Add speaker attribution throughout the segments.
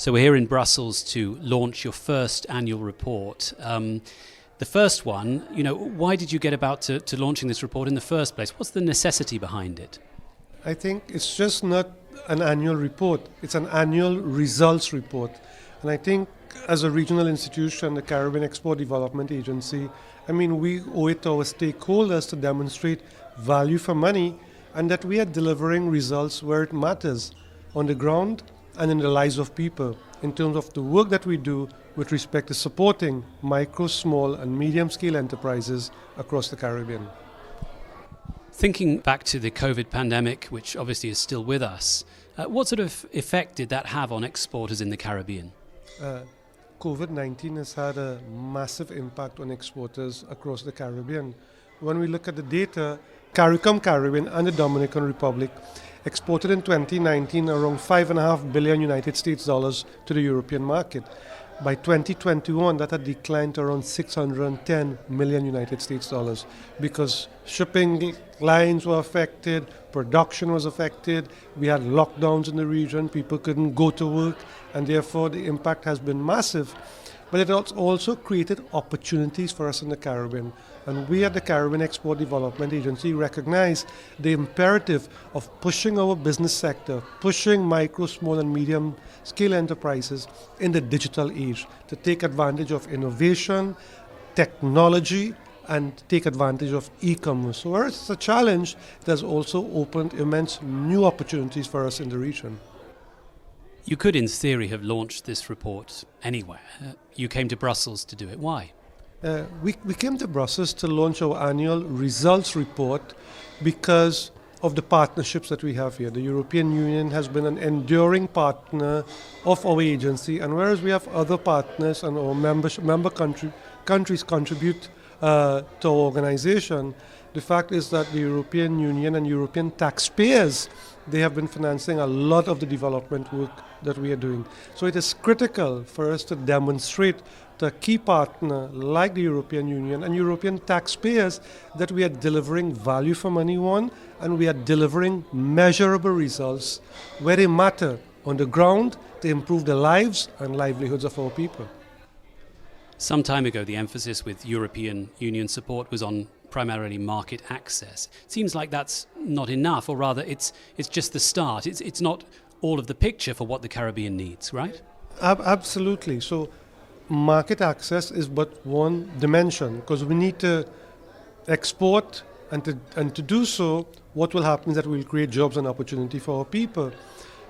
Speaker 1: So we're here in Brussels to launch your first annual report. The first one, why did you get about to launching this report in the first place? What's the necessity behind it?
Speaker 2: I think it's just not an annual report, it's an annual results report. And I think as a regional institution, the Caribbean Export Development Agency, we owe it to our stakeholders to demonstrate value for money and that we are delivering results where it matters, on the ground and in the lives of people, in terms of the work that we do with respect to supporting micro, small and medium-scale enterprises across the Caribbean.
Speaker 1: Thinking back to the COVID pandemic, which obviously is still with us, what sort of effect did that have on exporters in the Caribbean?
Speaker 2: COVID-19 has had a massive impact on exporters across the Caribbean. When we look at the data, CARICOM Caribbean and the Dominican Republic exported in 2019 around $5.5 billion United States dollars to the European market. By 2021, that had declined to around $610 million United States dollars because shipping lines were affected, production was affected, we had lockdowns in the region, people couldn't go to work, and therefore the impact has been massive. But it has also created opportunities for us in the Caribbean. And we at the Caribbean Export Development Agency recognize the imperative of pushing our business sector, pushing micro, small and medium scale enterprises in the digital age to take advantage of innovation, technology, and take advantage of e-commerce. So whereas it's a challenge, it has also opened immense new opportunities for us in the region.
Speaker 1: You could, in theory, have launched this report anywhere. You came to Brussels to do it. Why?
Speaker 2: We came to Brussels to launch our annual results report because of the partnerships that we have here. The European Union has been an enduring partner of our agency, and whereas we have other partners and our member countries contribute to our organization, the fact is that the European Union and European taxpayers, they have been financing a lot of the development work that we are doing. So it is critical for us to demonstrate to a key partner like the European Union and European taxpayers that we are delivering value for money, one, and we are delivering measurable results where they matter on the ground to improve the lives and livelihoods of our people.
Speaker 1: Some time ago, the emphasis with European Union support was on primarily market access. It seems like that's not enough, or rather it's just the start. It's not all of the picture for what the Caribbean needs, right?
Speaker 2: Absolutely. So market access is but one dimension, because we need to export, and to do so, what will happen is that we'll create jobs and opportunity for our people.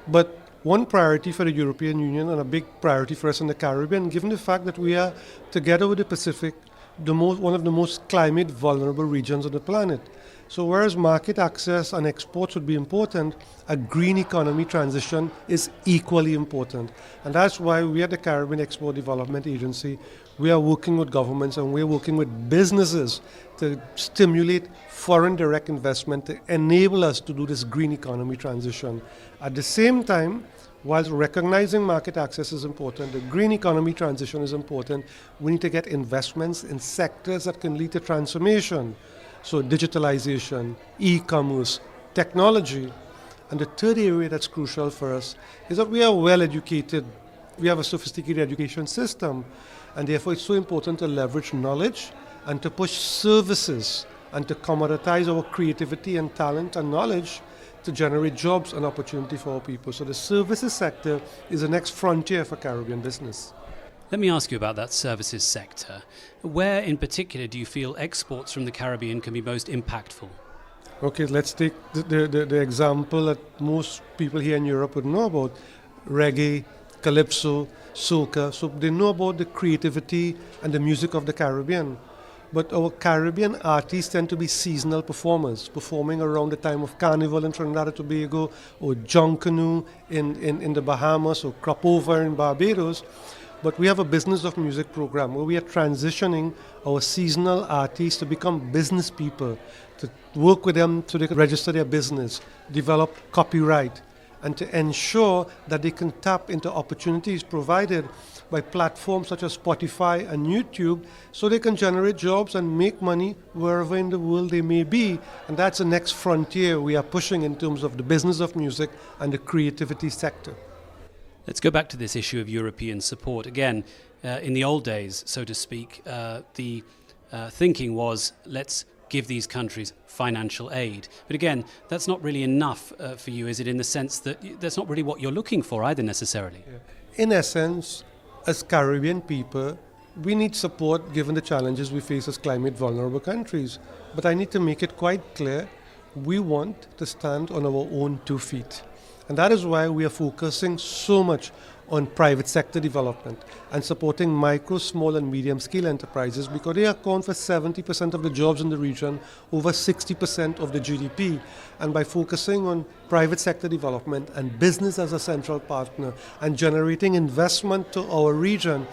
Speaker 2: But one priority for the European Union and a big priority for us in the Caribbean, given the fact that we are, together with the Pacific, one of the most climate vulnerable regions on the planet. So whereas market access and exports would be important, a green economy transition is equally important. And that's why we at the Caribbean Export Development Agency, we are working with governments and we're working with businesses to stimulate foreign direct investment to enable us to do this green economy transition. At the same time, whilst recognizing market access is important, the green economy transition is important, we need to get investments in sectors that can lead to transformation. So digitalization, e-commerce, technology. And the third area that's crucial for us is that we are well educated. We have a sophisticated education system, and therefore it's so important to leverage knowledge and to push services and to commoditize our creativity and talent and knowledge to generate jobs and opportunity for our people. So the services sector is the next frontier for Caribbean business.
Speaker 1: Let me ask you about that services sector. Where in particular do you feel exports from the Caribbean can be most impactful?
Speaker 2: Okay, let's take the example that most people here in Europe would know about: reggae, calypso, soca. So they know about the creativity and the music of the Caribbean. But our Caribbean artists tend to be seasonal performers, performing around the time of Carnival in Trinidad and Tobago, or Junkanoo in the Bahamas, or Crop Over in Barbados. But we have a business of music program where we are transitioning our seasonal artists to become business people, to work with them so they can register their business, develop copyright, and to ensure that they can tap into opportunities provided by platforms such as Spotify and YouTube, so they can generate jobs and make money wherever in the world they may be. And that's the next frontier we are pushing in terms of the business of music and the creativity sector.
Speaker 1: Let's go back to this issue of European support. Again, in the old days, so to speak, the thinking was, let's give these countries financial aid. But again, that's not really enough for you, is it, in the sense that that's not really what you're looking for either necessarily?
Speaker 2: Yeah. In essence, as Caribbean people, we need support given the challenges we face as climate vulnerable countries. But I need to make it quite clear, we want to stand on our own 2 feet. And that is why we are focusing so much on private sector development and supporting micro, small and medium scale enterprises, because they account for 70% of the jobs in the region, over 60% of the GDP. And by focusing on private sector development and business as a central partner and generating investment to our region,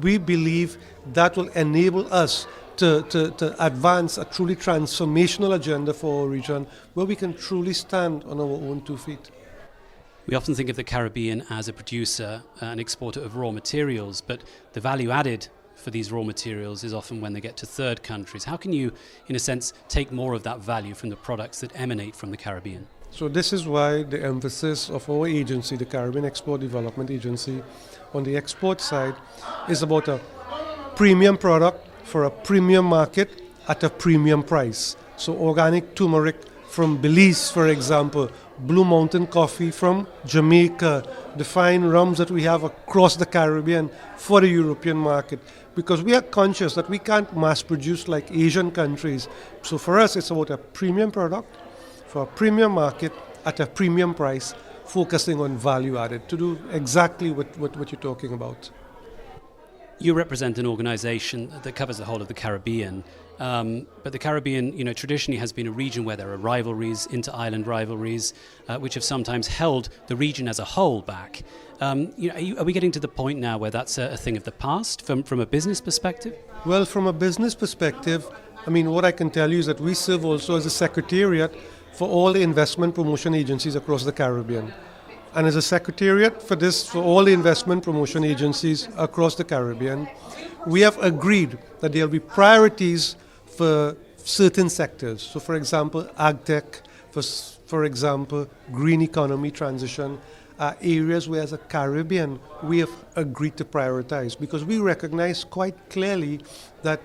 Speaker 2: we believe that will enable us to advance a truly transformational agenda for our region where we can truly stand on our own 2 feet.
Speaker 1: We often think of the Caribbean as a producer and exporter of raw materials, but the value added for these raw materials is often when they get to third countries. How can you, in a sense, take more of that value from the products that emanate from the Caribbean?
Speaker 2: So this is why the emphasis of our agency, the Caribbean Export Development Agency, on the export side is about a premium product for a premium market at a premium price. So organic turmeric from Belize, for example, Blue Mountain coffee from Jamaica, the fine rums that we have across the Caribbean for the European market, because we are conscious that we can't mass produce like Asian countries. So for us, it's about a premium product for a premium market at a premium price, focusing on value added to do exactly what you're talking about.
Speaker 1: You represent an organization that covers the whole of the Caribbean, but the Caribbean, traditionally has been a region where there are rivalries, inter-island rivalries, which have sometimes held the region as a whole back. Are we getting to the point now where that's a thing of the past from a business perspective?
Speaker 2: Well, from a business perspective, what I can tell you is that we serve also as a secretariat for all the investment promotion agencies across the Caribbean. And as a secretariat for all the investment promotion agencies across the Caribbean, we have agreed that there will be priorities for certain sectors. So for example, agtech, for example, green economy transition, are areas where as a Caribbean we have agreed to prioritize, because we recognize quite clearly that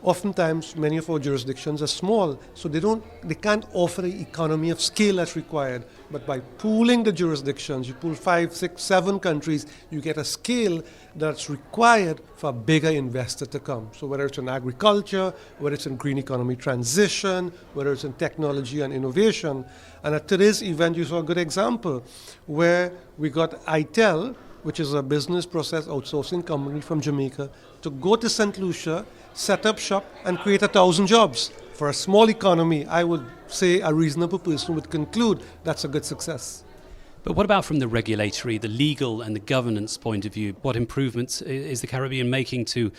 Speaker 2: oftentimes many of our jurisdictions are small, so they can't offer the economy of scale that's required. But by pooling the jurisdictions, you pool 5, 6, 7 countries, you get a scale that's required for a bigger investor to come. So whether it's in agriculture, whether it's in green economy transition, whether it's in technology and innovation. And at today's event, you saw a good example where we got ITEL, which is a business process outsourcing company from Jamaica, to go to St. Lucia, set up shop and create 1,000 jobs. For a small economy, I would say a reasonable person would conclude that's a good success.
Speaker 1: But what about from the regulatory, the legal and the governance point of view? What improvements is the Caribbean making to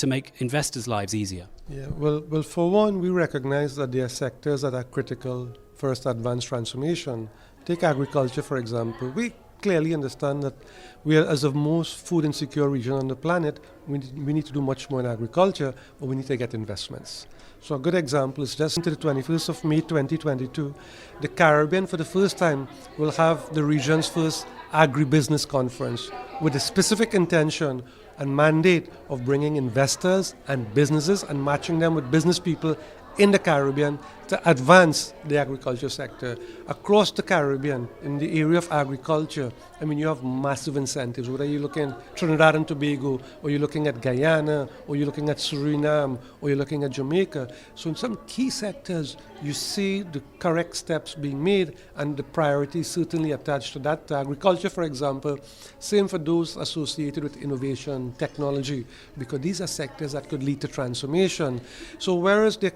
Speaker 1: make investors' lives easier?
Speaker 2: Yeah, well, for one, we recognize that there are sectors that are critical for us to advance transformation. Take agriculture, for example. We clearly understand that we are, as the most food insecure region on the planet, we need to do much more in agriculture, but we need to get investments. So a good example is just until the 21st of May 2022, the Caribbean for the first time will have the region's first agribusiness conference with a specific intention and mandate of bringing investors and businesses and matching them with business people in the Caribbean to advance the agriculture sector. Across the Caribbean, in the area of agriculture, you have massive incentives, whether you're looking at Trinidad and Tobago, or you're looking at Guyana, or you're looking at Suriname, or you're looking at Jamaica. So in some key sectors, you see the correct steps being made and the priorities certainly attached to that. Agriculture, for example, same for those associated with innovation, technology, because these are sectors that could lead to transformation. So whereas there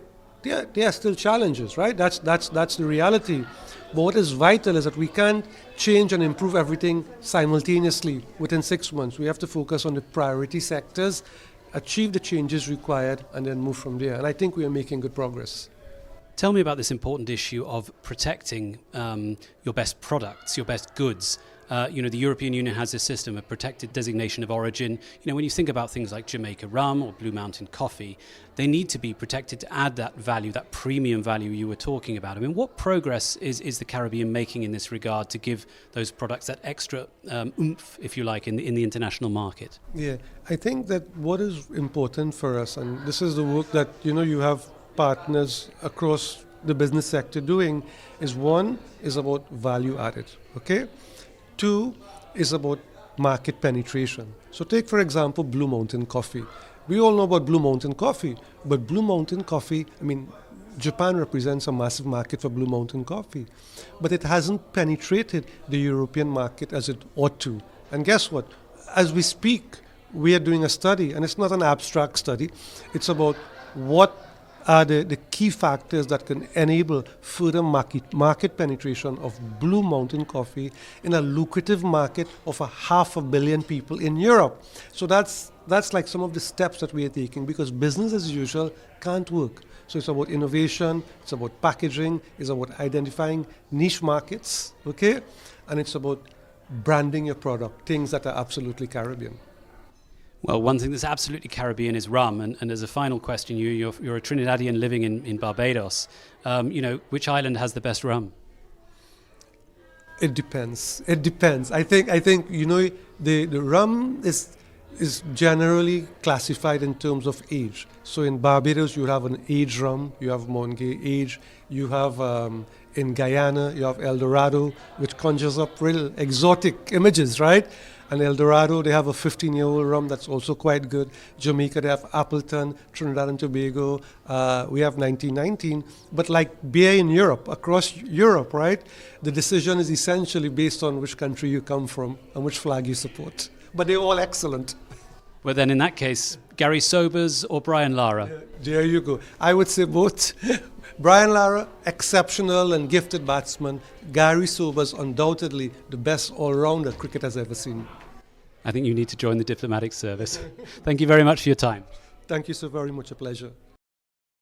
Speaker 2: are still challenges, right? That's the reality. But what is vital is that we can't change and improve everything simultaneously within 6 months. We have to focus on the priority sectors, achieve the changes required, and then move from there. And I think we are making good progress.
Speaker 1: Tell me about this important issue of protecting your best products, your best goods. The European Union has this system of protected designation of origin. When you think about things like Jamaica rum or Blue Mountain coffee, they need to be protected to add that value, that premium value you were talking about. I mean, what progress is the Caribbean making in this regard to give those products that extra oomph, if you like, in the international market?
Speaker 2: Yeah, I think that what is important for us, and this is the work that you have partners across the business sector doing, is one is about value added, okay? Two is about market penetration. So take, for example, Blue Mountain coffee. We all know about Blue Mountain coffee, but Blue Mountain coffee, Japan represents a massive market for Blue Mountain coffee, but it hasn't penetrated the European market as it ought to. And guess what? As we speak, we are doing a study, and it's not an abstract study. It's about what are the key factors that can enable further market penetration of Blue Mountain coffee in a lucrative market of 500 million people in Europe. So that's like some of the steps that we are taking, because business as usual can't work. So it's about innovation, it's about packaging, it's about identifying niche markets, okay? And it's about branding your product, things that are absolutely Caribbean.
Speaker 1: Well, one thing that's absolutely Caribbean is rum. And as a final question, you're a Trinidadian living in Barbados. Which island has the best rum?
Speaker 2: It depends. I think the rum is generally classified in terms of age. So in Barbados, you have an aged rum, you have Monge age, you have in Guyana, you have El Dorado, which conjures up real exotic images, right? And El Dorado, they have a 15-year-old rum that's also quite good. Jamaica, they have Appleton. Trinidad and Tobago, we have 1919. But like beer in Europe, across Europe, right, the decision is essentially based on which country you come from and which flag you support. But they're all excellent.
Speaker 1: Well, then in that case, Gary Sobers or Brian Lara?
Speaker 2: There you go. I would say both. Brian Lara, exceptional and gifted batsman. Gary Sobers, undoubtedly the best all-rounder cricket has ever seen.
Speaker 1: I think you need to join the diplomatic service. Thank you very much for your time.
Speaker 2: Thank you so very much. A pleasure.